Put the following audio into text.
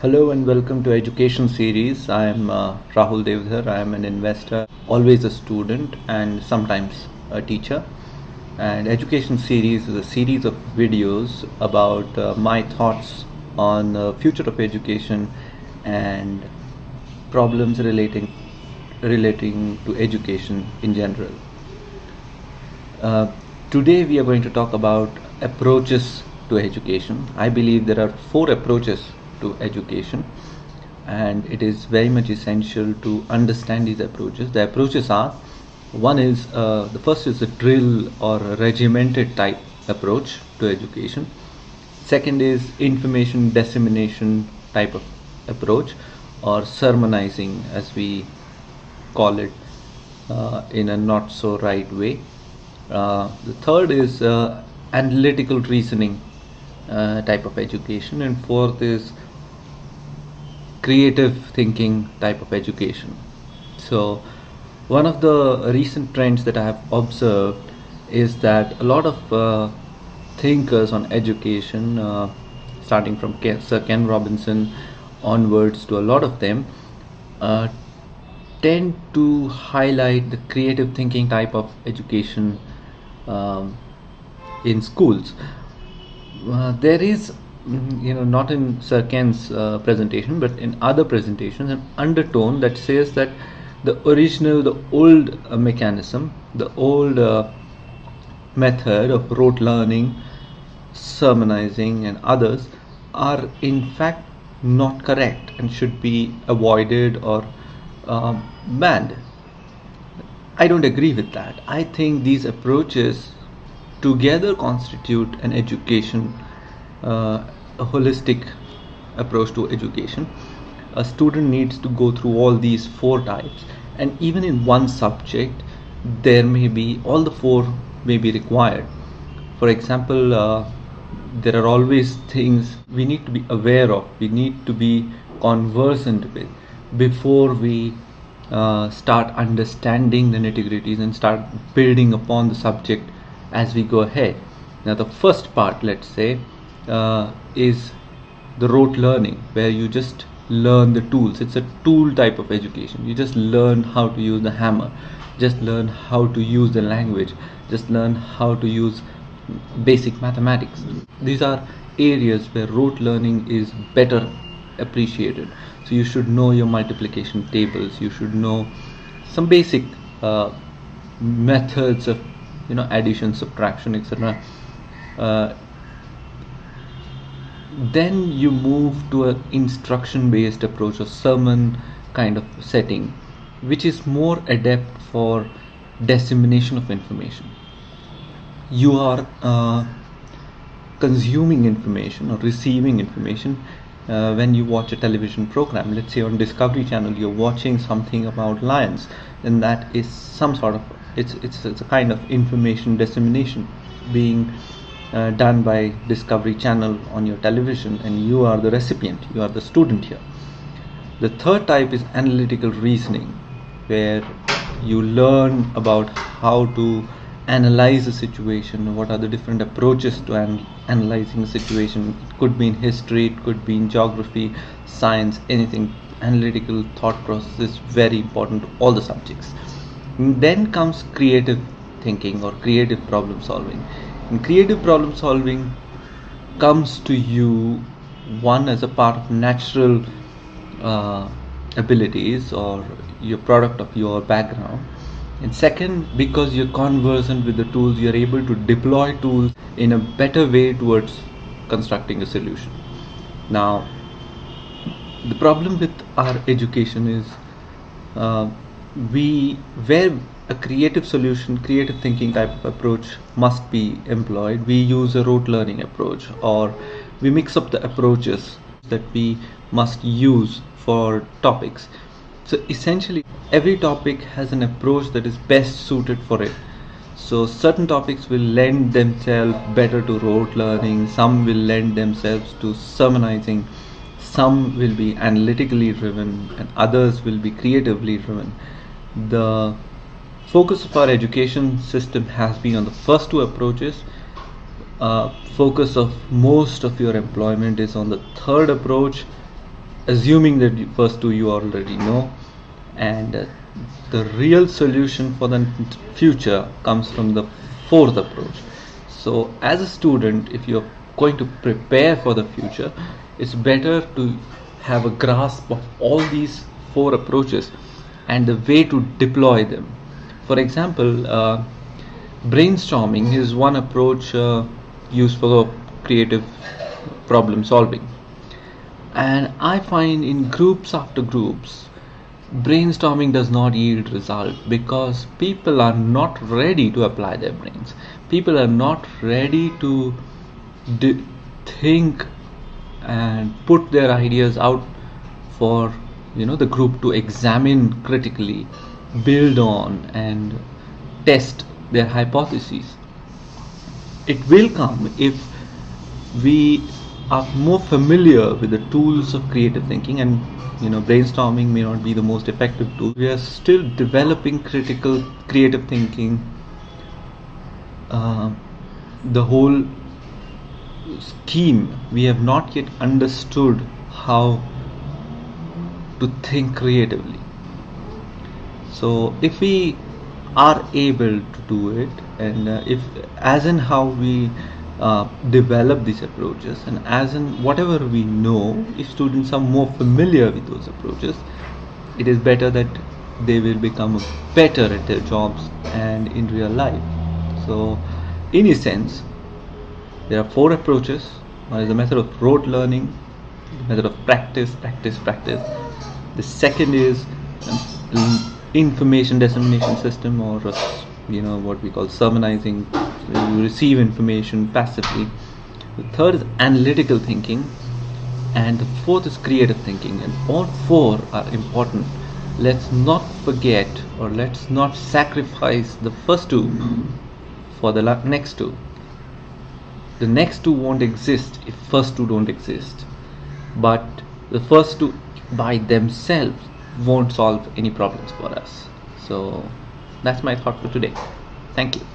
Hello and welcome to Education Series. I am Rahul Devdhar. I am an investor, always a student and sometimes a teacher. And Education Series is a series of videos about my thoughts on the future of education and problems relating to education in general. Today we are going to talk about approaches to education. I believe there are 4 approaches to education, and it is very much essential to understand these approaches. The approaches are, one is the first is a drill or a regimented type approach to education. Second is information dissemination type of approach, or sermonizing as we call it in a not so right way. The third is analytical reasoning type of education, and fourth is creative thinking type of education. So one of the recent trends that I have observed is that a lot of thinkers on education, starting from Sir Ken Robinson onwards to a lot of them, tend to highlight the creative thinking type of education in schools. There is, not in Sir Ken's presentation, but in other presentations, an undertone that says that the old mechanism, the old method of rote learning, sermonizing, and others are in fact not correct and should be avoided or banned. I don't agree with that. I think these approaches together constitute an education, a holistic approach to education. A student needs to go through all these 4 types, and even in one subject there may be all the 4 may be required. For example, there are always things we need to be aware of, we need to be conversant with before we start understanding the nitty-gritties and start building upon the subject as we go ahead. Now the first part, let's say, is the rote learning, where you just learn the tools. It's a tool type of education. You just learn how to use the hammer, just learn how to use the language, just learn how to use basic mathematics. These are areas where rote learning is better appreciated. So you should know your multiplication tables, you should know some basic methods of addition, subtraction, etc. Then you move to an instruction based approach, a sermon kind of setting, which is more adept for dissemination of information. You are consuming information or receiving information when you watch a television program. Let's say on Discovery Channel you're watching something about lions, then that is some sort of it's a kind of information dissemination being done by Discovery Channel on your television, and you are the recipient, you are the student here. The third type is analytical reasoning, where you learn about how to analyze a situation, what are the different approaches to analyzing a situation. It could be in history, it could be in geography, science, anything. Analytical thought process is very important to all the subjects. And then comes creative thinking or creative problem solving. And creative problem solving comes to you, one, as a part of natural abilities or your product of your background, and second, because you're conversant with the tools, you're able to deploy tools in a better way towards constructing a solution. Now the problem with our education is where a creative solution, creative thinking type of approach must be employed, we use a rote learning approach, or we mix up the approaches that we must use for topics. So essentially every topic has an approach that is best suited for it. So certain topics will lend themselves better to rote learning, some will lend themselves to sermonizing, some will be analytically driven, and others will be creatively driven. The focus of our education system has been on the first 2 approaches. Focus of most of your employment is on the third approach, assuming that the first two you already know, and the real solution for the future comes from the fourth approach. So as a student, if you're going to prepare for the future, it's better to have a grasp of all these four approaches and the way to deploy them. For example, brainstorming is one approach used for creative problem solving, and I find in groups after groups, brainstorming does not yield result because people are not ready to apply their brains. People are not ready to think and put their ideas out for the group to examine critically, build on, and test their hypotheses. It will come if we are more familiar with the tools of creative thinking, and brainstorming may not be the most effective tool. We are still developing critical creative thinking, the whole scheme. We have not yet understood how to think creatively. So if we are able to do it, and if as in how we develop these approaches, and as in whatever we know, if students are more familiar with those approaches, it is better that they will become better at their jobs and in real life. So in a sense, there are four approaches. One is the method of rote learning, the method of practice. The second is information dissemination system, or what we call sermonizing. You receive information passively. The third is analytical thinking, and the fourth is creative thinking, and all four are important. Let's not forget, or let's not sacrifice the first two for the next two. The next two won't exist if first two don't exist, but the first two by themselves won't solve any problems for us. So that's my thought for today. Thank you.